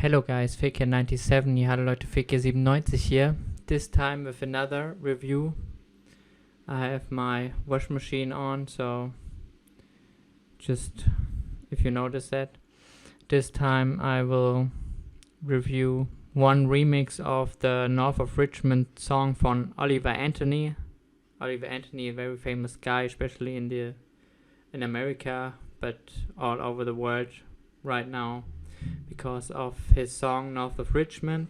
Hello guys, Fake97 hier, hallo Leute, Fake97 hier. This time with another review. I have my wash machine on, so just if you notice that. This time I will review one remix of the North of Richmond song from Oliver Anthony. Oliver Anthony, a very famous guy, especially in America, but all over the world right now, because of his song North of Richmond,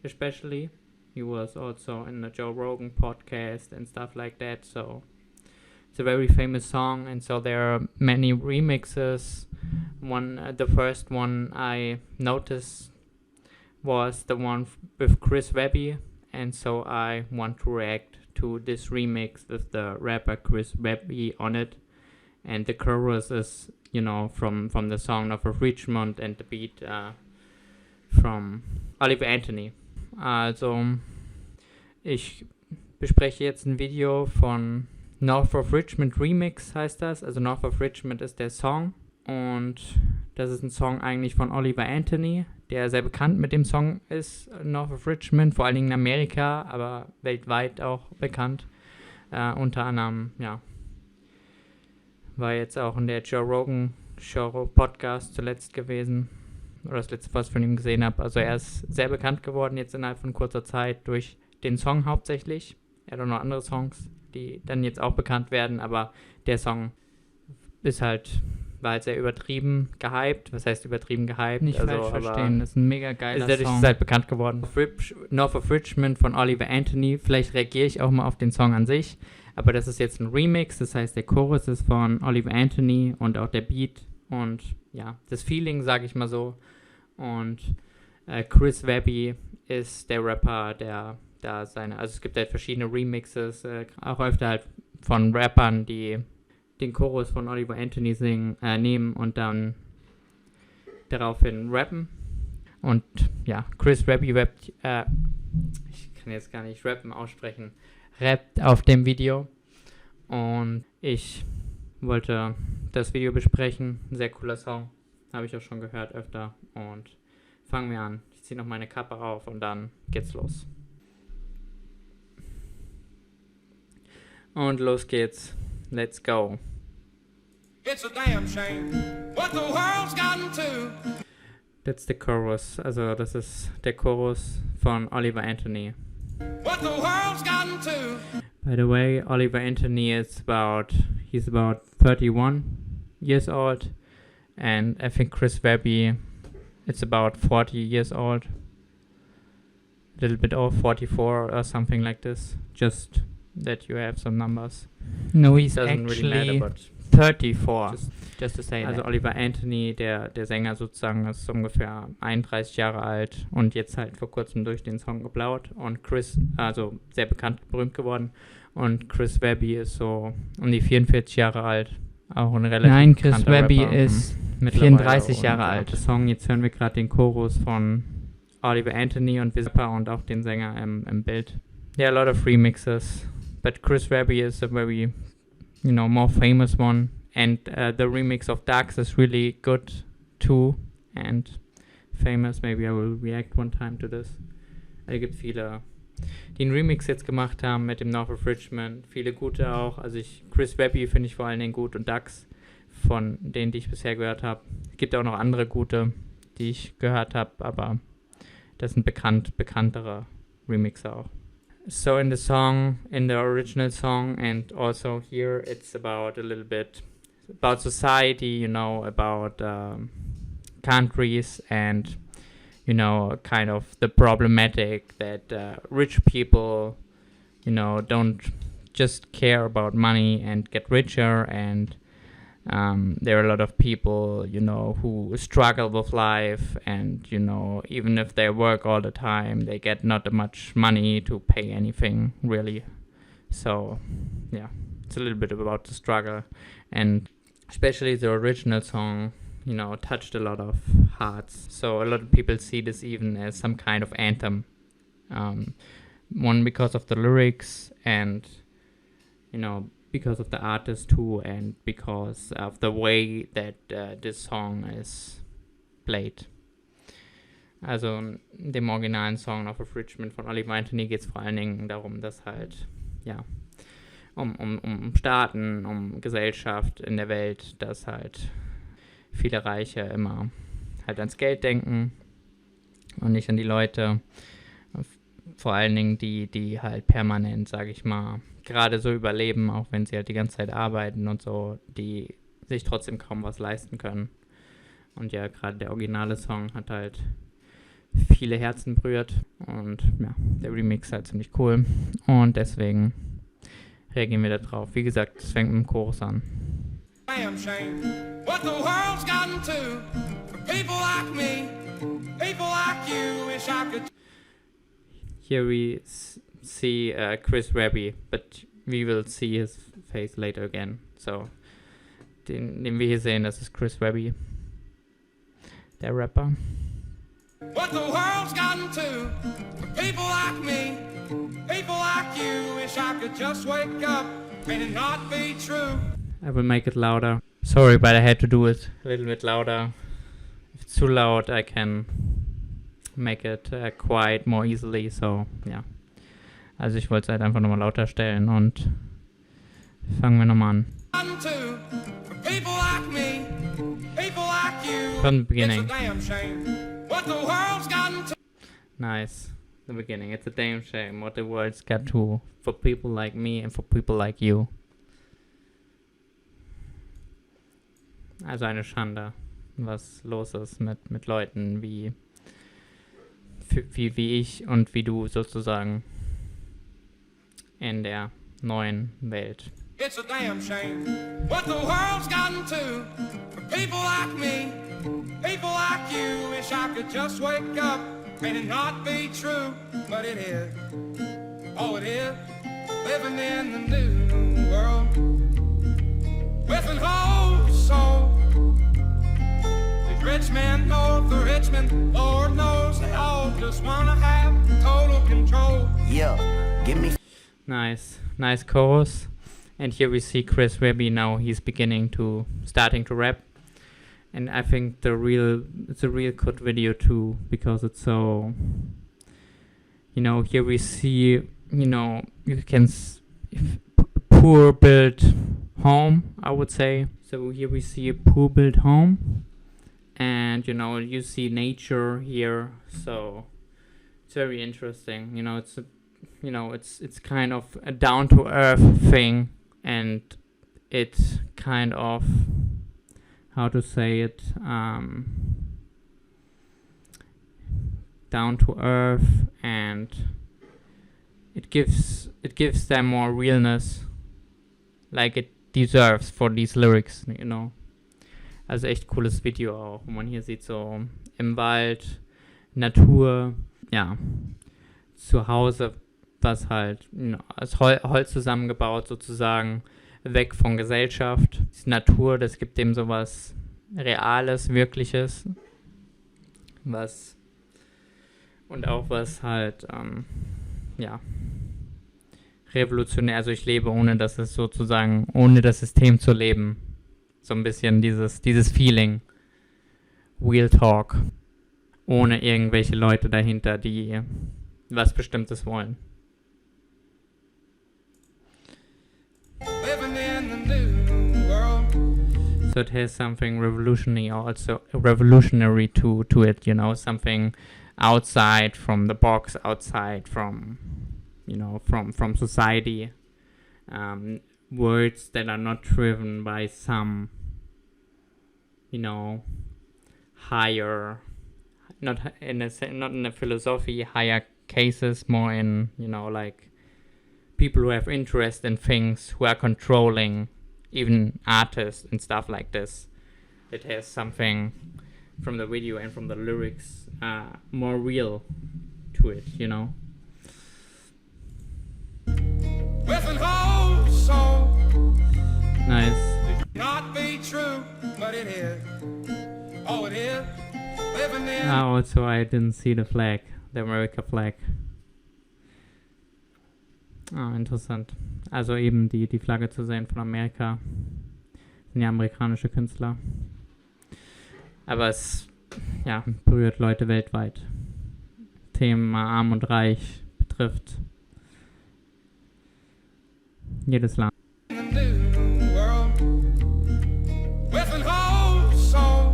especially. He was also in the Joe Rogan podcast and stuff like that, so it's a very famous song, and so there are many remixes. The first one I noticed was the one with Chris Webby, and so I want to react to this remix with the rapper Chris Webby on it, and the chorus is, from the song of Richmond and the beat from Oliver Anthony. Also, ich bespreche jetzt ein Video von North of Richmond Remix, heißt das. Also North of Richmond ist der Song und das ist ein Song eigentlich von Oliver Anthony, der sehr bekannt mit dem Song ist, North of Richmond, vor allen Dingen in Amerika, aber weltweit auch bekannt. Unter anderem, war jetzt auch in der Joe Rogan Show Podcast zuletzt gewesen, oder das letzte, was ich von ihm gesehen habe. Also er ist sehr bekannt geworden jetzt innerhalb von kurzer Zeit durch den Song hauptsächlich. Er hat auch noch andere Songs, die dann jetzt auch bekannt werden, aber der Song war halt sehr übertrieben gehypt. Was heißt übertrieben gehypt? Nicht falsch verstehen, das ist ein mega geiler Song. Ist halt bekannt geworden. North of Richmond von Oliver Anthony. Vielleicht reagiere ich auch mal auf den Song an sich, aber das ist jetzt ein Remix, das heißt der Chorus ist von Oliver Anthony und auch der Beat und das Feeling, sage ich mal so. Und Chris Webby ist der Rapper, der da also es gibt halt verschiedene Remixes, auch öfter halt von Rappern, die den Chorus von Oliver Anthony nehmen und dann daraufhin rappen. Und Chris Webby rappt, ich kann jetzt gar nicht rappen aussprechen, rappt auf dem Video. Und ich wollte das Video besprechen. Ein sehr cooler Song, habe ich auch schon gehört öfter. Und fangen wir an. Ich ziehe noch meine Kappe auf und dann geht's los. Und los geht's. Let's go. It's a damn shame what the world's gotten to. That's the chorus. Also das ist der Chorus von Oliver Anthony. What the world's gotten to. By the way, Oliver Anthony is he's about 31 years old, and I think Chris Webby is about 40 years old. A little bit over 44 or something like this. Just that you have some numbers. No, he's Doesn't actually really matter, but 34. Just to say. Also Oliver Anthony, der Sänger sozusagen, ist ungefähr 31 Jahre alt und jetzt halt vor kurzem durch den Song geblaut. Und Chris, also sehr bekannt, berühmt geworden. Und Chris Webby ist so um die 44 Jahre alt. Auch ein relativ Nein, Chris bekannter Webby Rapper. ist Mittlerweile 34 Jahre alt. Der Song, jetzt hören wir gerade den Chorus von Oliver Anthony und Whisper und auch den Sänger im Bild. There are a lot of remixes, but Chris Webby is a very, more famous one. And the remix of Dax is really good too and famous. Maybe I will react one time to this. Es gibt viele, die einen Remix jetzt gemacht haben mit dem North of Richmond. Viele gute auch. Also Chris Webby finde ich vor allen Dingen gut und Dax von denen, die ich bisher gehört habe. Es gibt auch noch andere gute, die ich gehört habe, aber das sind bekanntere Remixer auch. So in the original song and also here it's about a little bit about society, about countries and, kind of the problematic that rich people, don't just care about money and get richer, and there are a lot of people, who struggle with life and, even if they work all the time, they get not much money to pay anything, really. So, it's a little bit about the struggle. And especially the original song, touched a lot of hearts. So a lot of people see this even as some kind of anthem. One, because of the lyrics and, because of the artist too, and because of the way that this song is played. Also in dem originalen Song of Richmond von Oliver Anthony geht es vor allen Dingen darum, dass halt, ja, um Staaten, um Gesellschaft in der Welt, dass halt viele Reiche immer halt ans Geld denken und nicht an die Leute. Vor allen Dingen die halt permanent, sage ich mal, gerade so überleben, auch wenn sie halt die ganze Zeit arbeiten und so, die sich trotzdem kaum was leisten können. Und ja, gerade der originale Song hat halt viele Herzen berührt und ja, der Remix halt ziemlich cool und deswegen reagieren wir da drauf. Wie gesagt, es fängt mit dem Chorus an. Damn shame what the world's gotten to for people like me, people like you. Wish I could. Here we see Chris Webby, but we will see his face later again. So, den wir hier sehen, das ist Chris Webby, der Rapper. What the world's gotten to for people like me, people like you. Wish I could just wake up and it not be true. I will make it louder. Sorry, but I had to do it a little bit louder. If it's too loud, I can make it quiet more easily. So, ja. Also ich wollte es halt einfach nochmal lauter stellen und fangen wir nochmal an. From the beginning. Nice. The beginning. It's a damn shame what the world's got to for people like me and for people like you. Also eine Schande, was los ist mit Leuten wie ich und wie du sozusagen in der neuen Welt. It's a damn shame what the world's gotten to for people like me, people like you. Wish I could just wake up and it not be true, but it is. Oh, it is. Living in the new world with an whole soul. These rich men north of Richmond, Lord knows they all just wanna have total control. Yeah, give me. Nice chorus. And here we see Chris Webby now. He's starting to rap, and I think it's a real good video too, because it's so. Here we see, you can poor built home, I would say. So here we see a poor built home, and you see nature here. So it's very interesting. It's kind of a down to earth thing, and it's kind of, how to say it, down to earth, and it gives them more realness, like it deserves for these lyrics, Also echt cooles Video auch, wo man hier sieht, so im Wald, Natur, ja, zu Hause, was halt aus Holz zusammengebaut sozusagen, weg von Gesellschaft. Die Natur, das gibt dem sowas Reales, Wirkliches, was und auch was halt, revolutionär, also ich lebe ohne das System zu leben. So ein bisschen dieses Feeling, Real Talk, ohne irgendwelche Leute dahinter, die was Bestimmtes wollen. So it has something revolutionary to it, something outside from the box, outside from from society. Words that are not driven by some, higher, not in a philosophy, higher cases, more in, like people who have interest in things, who are controlling even artists and stuff like this. It has something from the video and from the lyrics more real to it, With an whole soul. Nice. Not be true, but it is. Oh, it is. Living in. Also, I didn't see the flag, the America flag. Interessant. Also eben die Flagge zu sehen von Amerika. Sind ja amerikanische Künstler. Aber es berührt Leute weltweit. Thema Arm und Reich betrifft. Jedes Land. in the new world with an whole soul.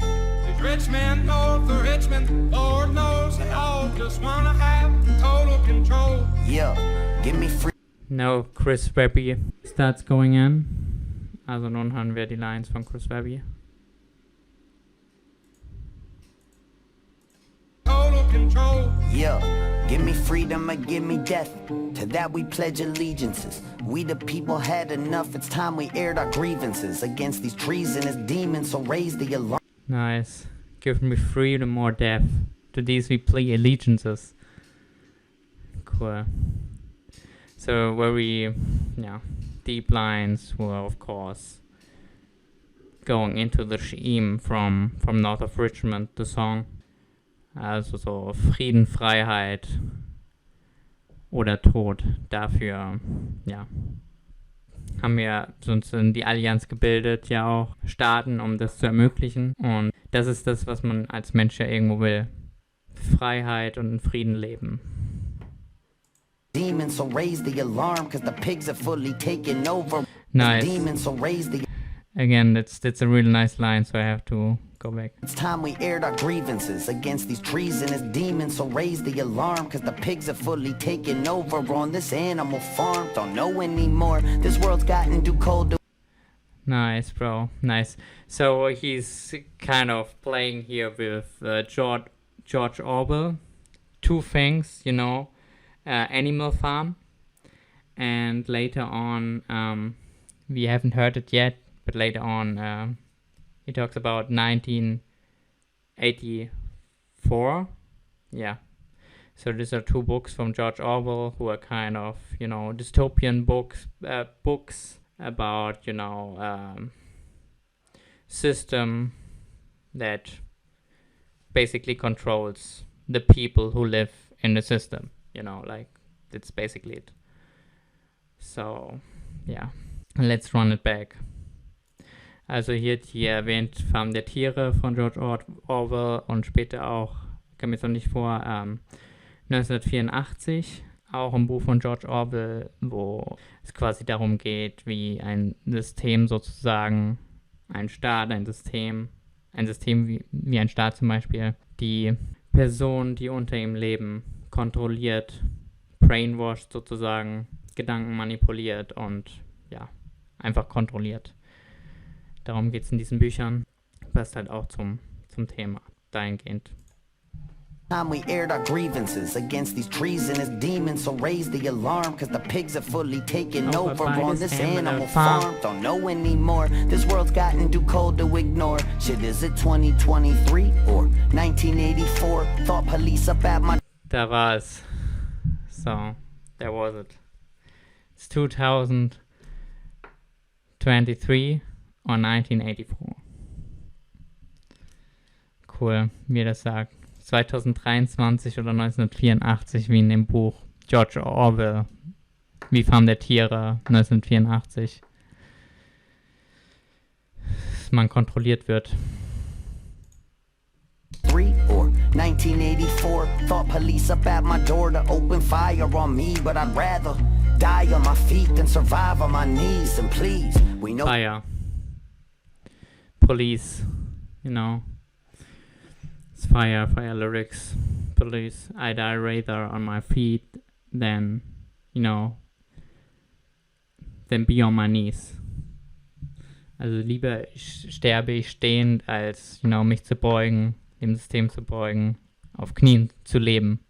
There's rich men north of Richmond, Lord knows they all just wanna have total control. Yeah, give me free. Now Chris Webby starts going in. Also nun hören wir die Lines von Chris Webby. Total control. Yeah, give me freedom or give me death. To that we pledge allegiances. We the people had enough. It's time we aired our grievances against these treasonous demons. So raise the alarm. Nice. Give me freedom or death. To these we play allegiances. Cool. So very, deep lines were of course going into the theme from North of Richmond, the song. Also so Frieden, Freiheit oder Tod. Dafür, haben wir uns in die Allianz gebildet, ja auch Staaten, um das zu ermöglichen. Und das ist das, was man als Mensch ja irgendwo will. Freiheit und in Frieden leben. Demons, so raise the alarm, cause the pigs are fully taken over. Nice. Demons, so raise the. Again, that's a really nice line, so I have to go back. It's time we aired our grievances against these treasonous demons. So raise the alarm, cause the pigs are fully taken over on this animal farm. Don't know anymore. This world's gotten too cold to. Nice, bro. Nice. So he's kind of playing here with George Orwell. Two things, Animal Farm. And later on, we haven't heard it yet, but later on, he talks about 1984. Yeah. So these are two books from George Orwell who are kind of, dystopian books about, system that basically controls the people who live in the system. That's basically it. So, let's run it back. Also hier erwähnt Farm der Tiere von George Orwell und später auch, kam mir jetzt noch nicht vor, 1984, auch ein Buch von George Orwell, wo es quasi darum geht, wie ein System sozusagen, ein Staat, ein System wie ein Staat zum Beispiel, die Personen, die unter ihm leben, kontrolliert, brainwashed sozusagen, Gedanken manipuliert und einfach kontrolliert. Darum geht es in diesen Büchern. Passt halt auch zum Thema dahingehend. Time we aired our grievances against these treasonous demons. So raise the alarm, cause the pigs are fully taken over on this animal farm. Don't know anymore. This world's gotten too cold to ignore. Shit, is it 2023 or 1984? Thought police up at my. Da war es. So, there was it. It's 2023 or 1984. Cool, wie er das sagt. 2023 oder 1984, wie in dem Buch George Orwell, wie Farm der Tiere, 1984. Dass man kontrolliert wird. Or 1984, thought police up at my door to open fire on me, but I'd rather die on my feet than survive on my knees. And please, we know. Fire. Police, It's fire lyrics. Police, I die rather on my feet than, than be on my knees. Also lieber sterbe ich stehend, als, mich zu beugen, dem System zu beugen, auf Knien zu leben.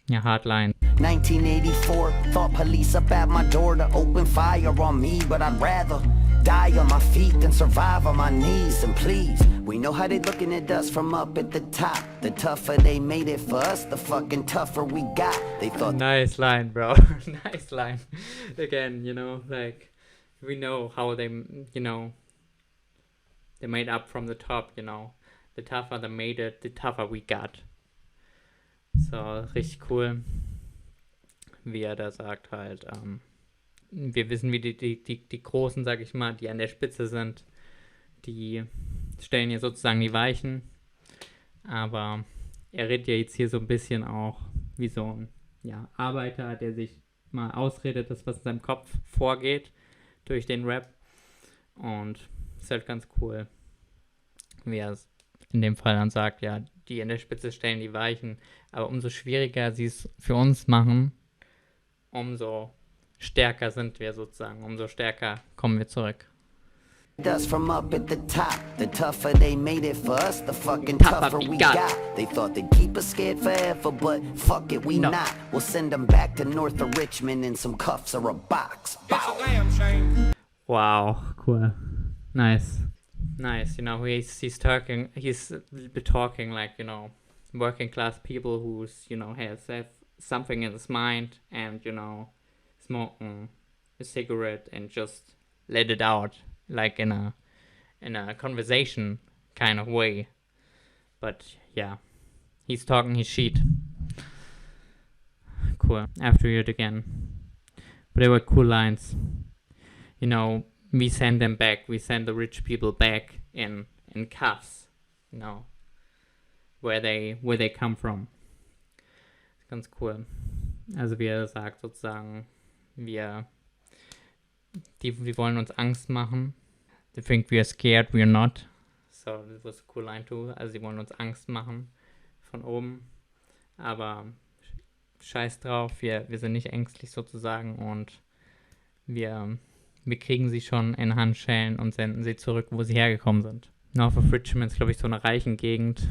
Ja, Hardline. 1984, thought police up at my door to open fire on me, but I'd rather die on my feet than survive on my knees. And please, we know how they looking at us from up at the top. The tougher they made it for us, the fucking tougher we got. They thought. Nice line, bro. Nice line. Again, we know how they made up from the top, The tougher they made it, the tougher we got. So, richtig cool, wie er da sagt halt, wir wissen, wie die Großen, sag ich mal, die an der Spitze sind, die stellen hier sozusagen die Weichen Aber er redet ja jetzt hier so ein bisschen auch wie so ein Arbeiter, der sich mal ausredet, das was in seinem Kopf vorgeht durch den Rap. Und ist halt ganz cool, wie er es in dem Fall dann sagt, ja, die in der Spitze stellen die Weichen, aber umso schwieriger sie es für uns machen, umso stärker sind wir sozusagen, umso stärker kommen wir zurück. Dust from up at the top. The tougher they made it for us, the fucking tougher we got. They thought they'd keep us scared forever, but fuck it, we not. We'll send them back to north of Richmond in some cuffs or a box. It's a damn shame. Wow, cool. Nice. Nice, you know, he's talking like, you know, working class people who's, you know, have something in his mind and, you know, smoking a cigarette and just let it out. Like in a conversation kind of way. But yeah, he's talking his shit. Cool. After it again. But they were cool lines. You know, we send them back. We send the rich people back in cuffs. You know, where they come from. Ganz cool. Also wie er sagt sozusagen, wir wollen uns Angst machen. They think we are scared, we are not. So, das was a cool line too. Also, sie wollen uns Angst machen von oben. Aber scheiß drauf, wir sind nicht ängstlich sozusagen und wir kriegen sie schon in Handschellen und senden sie zurück, wo sie hergekommen sind. North of Richmond ist, glaube ich, so eine reichen Gegend.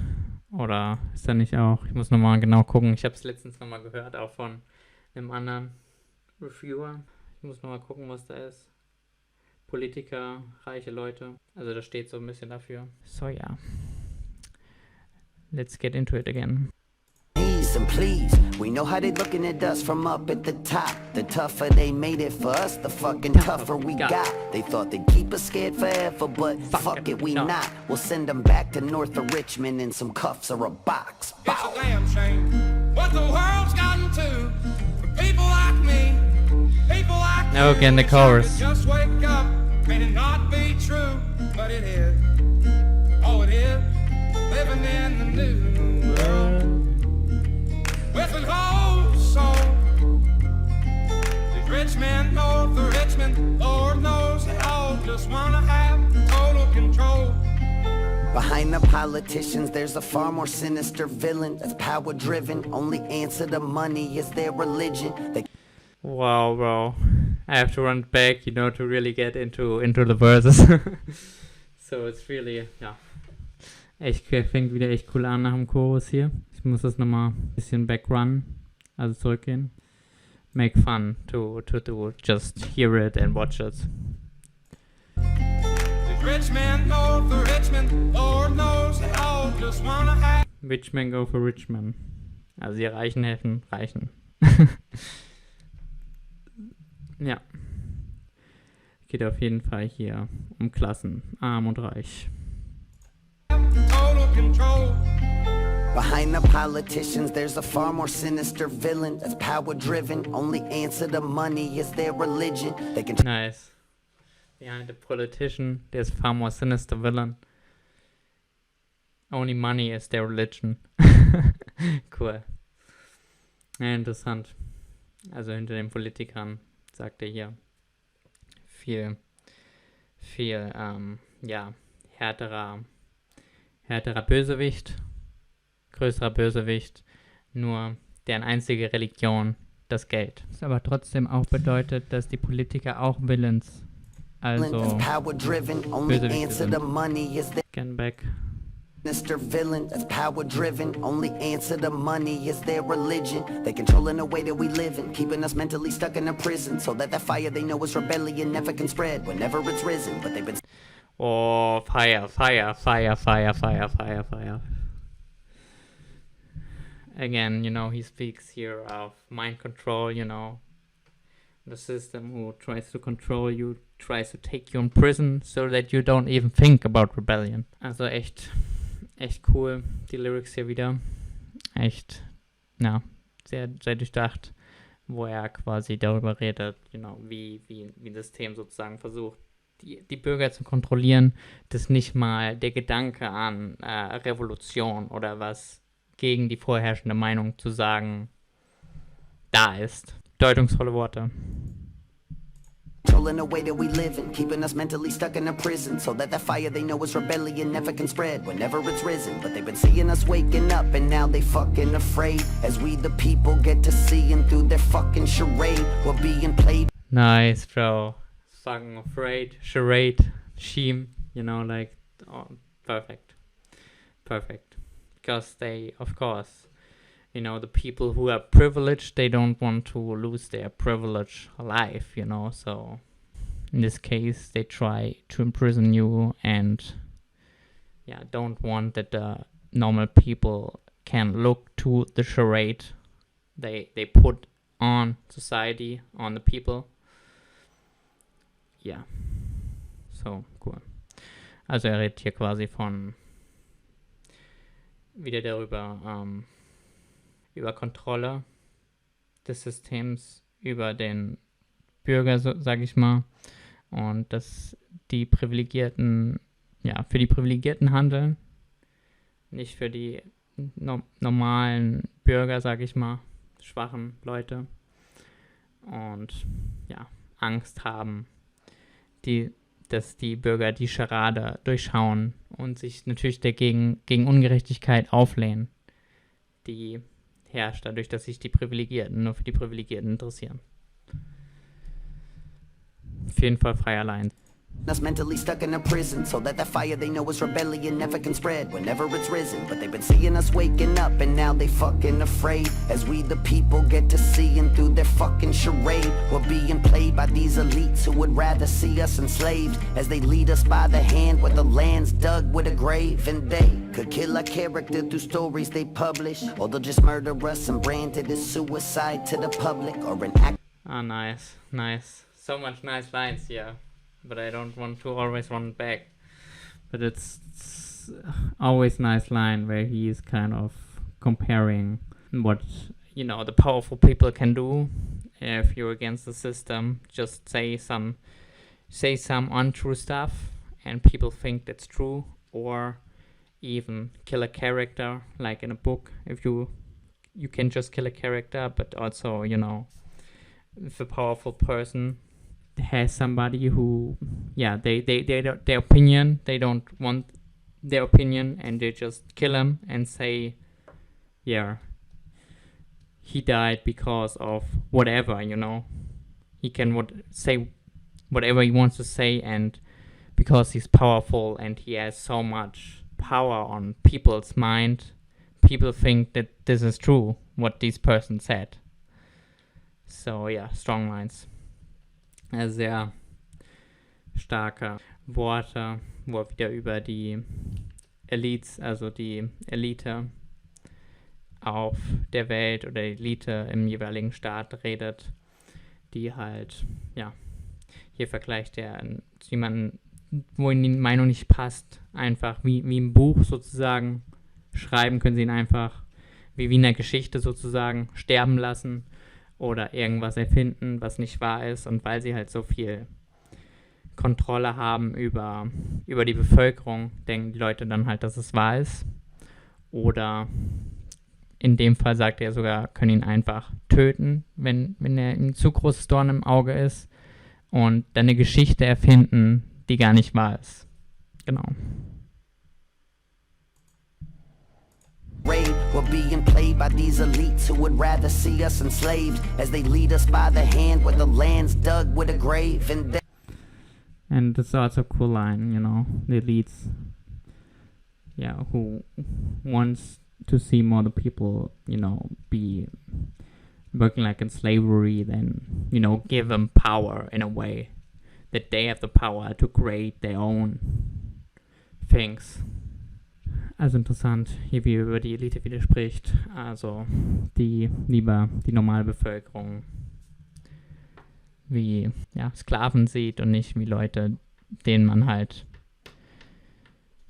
Oder ist da nicht auch? Ich muss nochmal genau gucken. Ich habe es letztens nochmal gehört, auch von einem anderen Reviewer. Ich muss nochmal gucken, was da ist. Politiker, reiche Leute. Also da steht so ein bisschen dafür. So ja. Let's get into it again. And please, we know how they looking at us from up at the top. The tougher they made it for us, the fucking tougher we got. They thought they'd keep us scared forever, but fuck it, we not. We'll send them back to north of Richmond in some cuffs or a box. It's a damn shame what the world's gotten to for people like me. People like Now you. again the chorus. Just wake up and it not be true, but it is. Oh, it is. Living in the new world with an whole soul. These rich men north of Richmond, Lord knows they all just wanna have total control. Behind the politicians, there's a far more sinister villain that's power driven. Only answer to money is their religion. They Wow, bro. I have to run back, you know, to really get into the verses. So it's really, ja. Fängt wieder echt cool an nach dem Chorus hier. Ich muss das nochmal ein bisschen backrun, also zurückgehen. Make fun to just hear it and watch it. Rich men go for Richmond, Lord knows they all just wanna have. Rich men go for Richmond. Also die Reichen helfen Reichen. Ja. Geht auf jeden Fall hier um Klassen, arm und reich. Total control. Behind the politicians, there's a far more sinister villain that's power driven. Only answer to money is their religion. They can Nice. Behind the politician, there's far more sinister villain. Only money is their religion. Cool. Ja, interessant. Also hinter den Politikern, sagt er hier, viel, härterer Bösewicht, größerer Bösewicht, nur deren einzige Religion das Geld. Was aber trotzdem auch bedeutet, dass die Politiker auch Villains, also power driven. Only Bösewichte answer sind. to money is their Scan back. sinister villain that's power driven. Only answer to money is their religion. They controlling the way that we live in, keeping us mentally stuck in a prison, so that the fire they know is rebellion never can spread whenever it's risen. But they've been Oh, fire. Again, you know, he speaks here of mind control, you know. The system who tries to control you, tries to take you in prison, so that you don't even think about rebellion. Also echt cool, die Lyrics hier wieder. Echt, sehr, sehr durchdacht, wo er quasi darüber redet, you know, wie das System sozusagen versucht, die Bürger zu kontrollieren, dass nicht mal der Gedanke an Revolution oder was gegen die vorherrschende Meinung zu sagen da ist. Bedeutungsvolle Worte. Controlling the way that we live in, keeping us mentally stuck in a prison, so that the fire they know is rebellion never can spread whenever it's risen. But they've been seeing us waking up, and now they fucking afraid, as we the people get to seeing through their fucking charade. We're being played. Nice, bro. Fucking afraid, charade, shame, you know, like, oh, perfect. Because they, of course, you know, the people who are privileged, they don't want to lose their privilege alive, you know, so in this case, they try to imprison you and, yeah, don't want that the normal people can look to the charade they put on society, on the people. Ja, so, cool. Also er redet hier quasi von, wieder darüber, über Kontrolle des Systems, über den Bürger, so, sag ich mal, und dass die Privilegierten, ja, für die Privilegierten handeln, nicht für die normalen Bürger, sag ich mal, schwachen Leute, und ja, Angst haben, dass die Bürger die Scharade durchschauen und sich natürlich gegen Ungerechtigkeit auflehnen, die herrscht dadurch, dass sich die Privilegierten nur für die Privilegierten interessieren. Auf jeden Fall frei allein. Us mentally stuck in a prison, so that the fire they know is rebellion never can spread whenever it's risen. But they've been seeing us waking up, and now they fucking afraid, as we the people get to seeing through their fucking charade. We're being played by these elites who would rather see us enslaved, as they lead us by the hand where the land's dug with a grave. And they could kill a character through stories they publish, or they'll just murder us and brand it as suicide to the public, or an act. Ah, nice. So much nice lines here. But I don't want to always run back. But it's always nice line where he is kind of comparing what, you know, the powerful people can do if you're against the system. Just say some untrue stuff and people think that's true, or even kill a character like in a book. If you can just kill a character, but also, you know, if a powerful person has somebody who, yeah, their opinion, they don't want their opinion, and they just kill him and say, yeah, he died because of whatever, you know. He can say whatever he wants to say, and because he's powerful and he has so much power on people's mind, people think that this is true, what this person said. So, yeah, strong lines. Sehr starke Worte, wo er wieder über die Elites, also die Elite auf der Welt oder die Elite im jeweiligen Staat redet, die halt, ja, hier vergleicht er jemanden, wo ihm die Meinung nicht passt, einfach wie im Buch sozusagen schreiben, können sie ihn einfach wie in der Geschichte sozusagen sterben lassen oder irgendwas erfinden, was nicht wahr ist, und weil sie halt so viel Kontrolle haben über die Bevölkerung, denken die Leute dann halt, dass es wahr ist. Oder in dem Fall sagt er sogar, können ihn einfach töten, wenn er ein zu großes Dorn im Auge ist, und dann eine Geschichte erfinden, die gar nicht wahr ist. Genau. We're being played by these elites who would rather see us enslaved, as they lead us by the hand where the land's dug with a grave. And it's also a cool line, you know, the elites, yeah, who wants to see more the people, you know, be working like in slavery, then, you know, give them power in a way that they have the power to create their own things. Also interessant, hier wie über die Elite widerspricht, also lieber die normale Bevölkerung wie, ja, Sklaven sieht und nicht wie Leute, denen man halt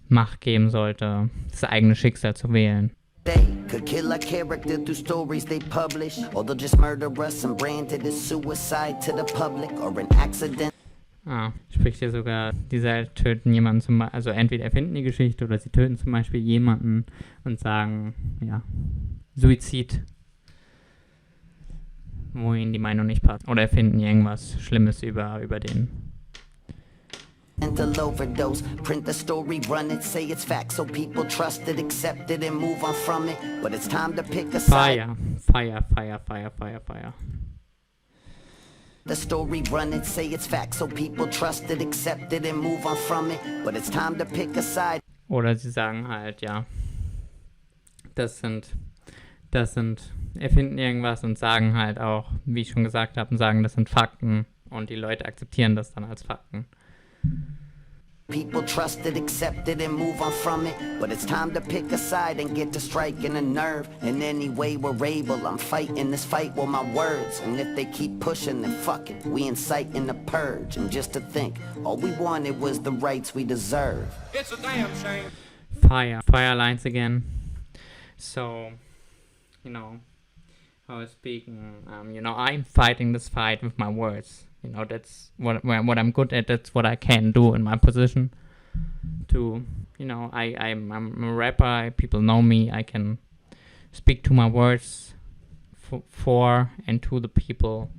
Macht geben sollte, das eigene Schicksal zu wählen. They could kill a character through stories they publish, or they'll just murder us and brand it as suicide to the public, or an accident. Spricht hier sogar, die töten jemanden also entweder erfinden die Geschichte oder sie töten zum Beispiel jemanden und sagen, ja, Suizid, wo ihnen die Meinung nicht passt. Oder erfinden irgendwas Schlimmes über den. Mental overdose, print the story, run it, say it's fact, so people trust it, accept it and move on from it. But it's time to pick a side. Fire. The story, run it, say it's fact, so people trust it, accept it and move on from it. But it's time to pick a side. Oder sie sagen halt, ja, erfinden irgendwas und sagen halt auch, wie ich schon gesagt habe, sagen, das sind Fakten und die Leute akzeptieren das dann als Fakten. People trust it, accept it and move on from it. But it's time to pick a side and get to striking a nerve. In any way we're able, I'm fighting this fight with my words. And if they keep pushing, then fuck it, we inciting the purge. And just to think, all we wanted was the rights we deserve. It's a damn shame. Fire lines again. So, I was speaking, I'm fighting this fight with my words. That's what I'm good at. That's what I can do in my position. I'm a rapper. People know me. I can speak to my words for and to the people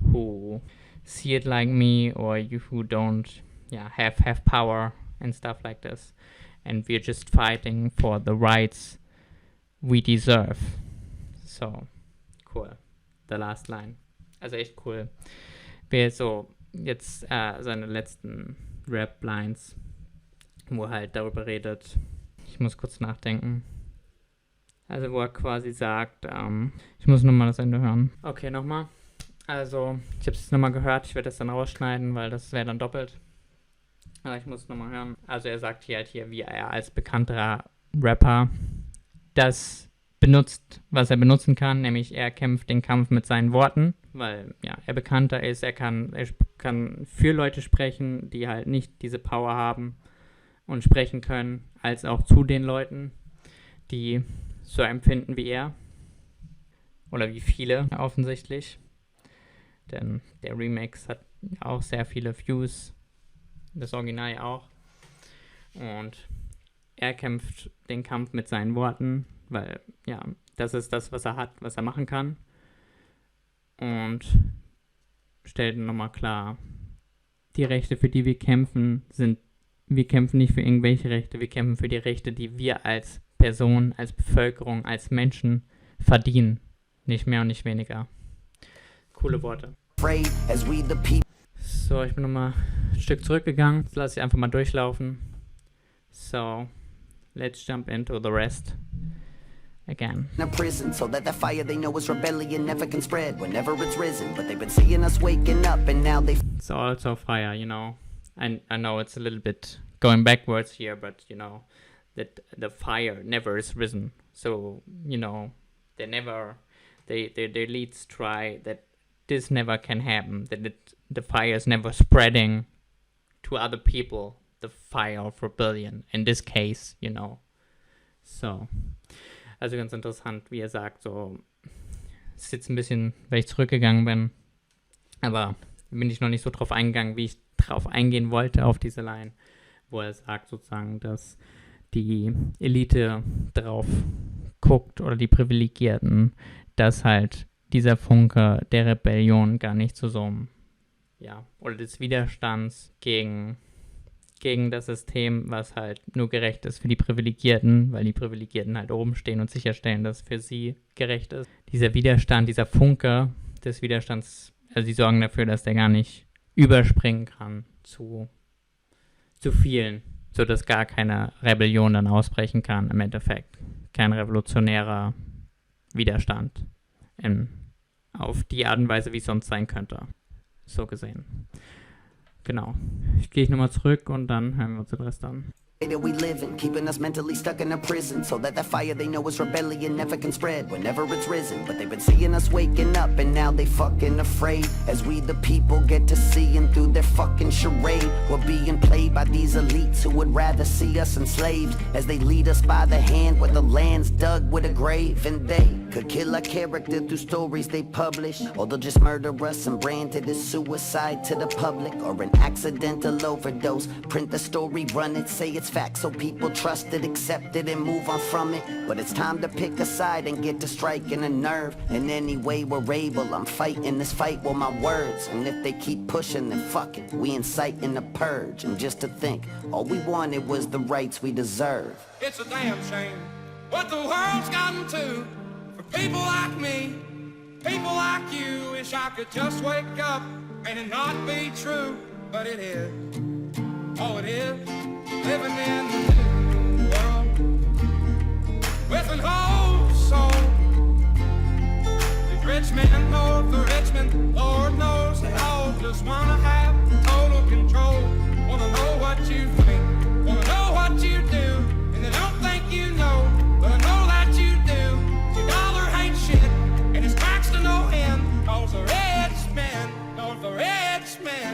who see it like me or who don't, have power and stuff like this. And we're just fighting for the rights we deserve. So, cool. The last line. Also echt cool. Wäre so jetzt seine letzten Rap-Lines, wo er halt darüber redet. Ich muss kurz nachdenken. Also wo er quasi sagt, ich muss nochmal das Ende hören. Okay, nochmal. Also, ich habe es jetzt nochmal gehört. Ich werde das dann rausschneiden, weil das wäre dann doppelt. Aber ich muss nochmal hören. Also er sagt hier halt wie er als bekannterer Rapper das benutzt, was er benutzen kann, nämlich er kämpft den Kampf mit seinen Worten, weil er bekannter ist, er kann für Leute sprechen, die halt nicht diese Power haben und sprechen können, als auch zu den Leuten, die so empfinden wie er oder wie viele offensichtlich, denn der Remix hat auch sehr viele Views, das Original ja auch, und er kämpft den Kampf mit seinen Worten, weil, das ist das, was er hat, was er machen kann. Und stellt nochmal klar, die Rechte, für die wir kämpfen, wir kämpfen nicht für irgendwelche Rechte, wir kämpfen für die Rechte, die wir als Person, als Bevölkerung, als Menschen verdienen. Nicht mehr und nicht weniger. Coole Worte. So, ich bin nochmal ein Stück zurückgegangen. Das lasse ich einfach mal durchlaufen. So, let's jump into the rest. Again. In a prison, so that the fire they know is rebellion never can spread whenever it's risen. But they've been seeing us waking up and now they... It's also fire, I know it's a little bit going backwards here, but that the fire never is risen. So, their leads try that this never can happen, that the fire is never spreading to other people, the fire of rebellion, in this case, So... Also ganz interessant, wie er sagt, so, es ist jetzt ein bisschen, weil ich zurückgegangen bin, aber bin ich noch nicht so drauf eingegangen, wie ich drauf eingehen wollte auf diese Line, wo er sagt sozusagen, dass die Elite drauf guckt oder die Privilegierten, dass halt dieser Funke der Rebellion gar nicht zu so einem, oder des Widerstands gegen das System, was halt nur gerecht ist für die Privilegierten, weil die Privilegierten halt oben stehen und sicherstellen, dass es für sie gerecht ist. Dieser Widerstand, dieser Funke des Widerstands, also die sorgen dafür, dass der gar nicht überspringen kann zu vielen, sodass gar keine Rebellion dann ausbrechen kann im Endeffekt. Kein revolutionärer Widerstand auf die Art und Weise, wie es sonst sein könnte. So gesehen. Genau. Ich gehe nochmal zurück und dann hören wir uns den Rest an. That we live in, keeping us mentally stuck in a prison, so that the fire they know is rebellion never can spread whenever it's risen. But they've been seeing us waking up and now they fucking afraid, as we the people get to seeing through their fucking charade. We're being played by these elites who would rather see us enslaved, as they lead us by the hand where the land's dug with a grave. And they could kill a character through stories they publish, or they'll just murder us and brand it as suicide to the public, or an accidental overdose. Print the story, run it, say it's fact so people trust it, accept it and move on from it. But it's time to pick a side and get to striking a nerve. In any way we're able, I'm fighting this fight with my words. And if they keep pushing, then fuck it, we inciting the purge. And just to think, all we wanted was the rights we deserve. It's a damn shame what the world's gotten to for people like me, people like you. Wish I could just wake up and it not be true, but it is. Oh, it is. Living in the new world with an whole soul. The rich men know the Richmond, Lord knows they all just wanna have total control. Wanna know what you think, wanna know what you do, and they don't think you know, but I know that you do. Your dollar hates shit, and it's taxed to no end, cause the rich men, cause the rich men.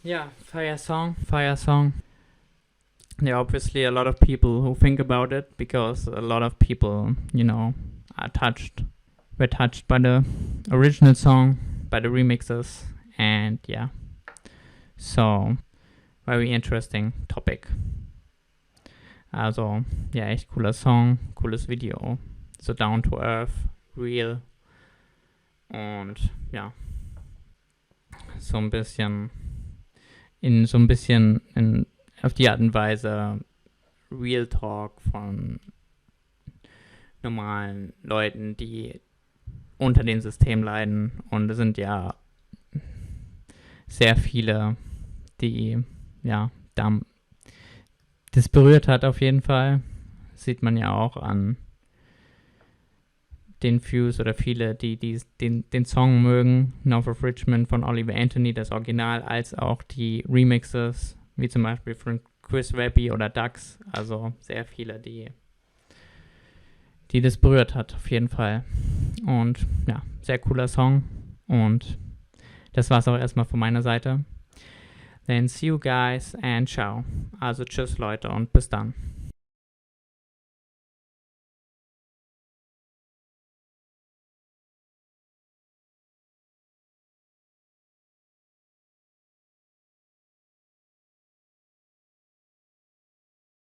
Yeah, fire song. There are obviously a lot of people who think about it, because a lot of people, you know, were touched by the original song, by the remixes, and yeah. So, very interesting topic. Also, ja, echt cooler Song, cooles Video. So down to earth, real. Und ja, so ein bisschen auf die Art und Weise Real Talk von normalen Leuten, die unter dem System leiden. Und es sind ja sehr viele, die ja das berührt hat auf jeden Fall. Das sieht man ja auch an den Views oder viele, die den Song mögen. North of Richmond von Oliver Anthony, das Original, als auch die Remixes, wie zum Beispiel von Chris Webby oder Dax. Also sehr viele, die das berührt hat, auf jeden Fall. Und ja, sehr cooler Song. Und das war's auch erstmal von meiner Seite. Then see you guys and ciao. Also tschüss Leute und bis dann.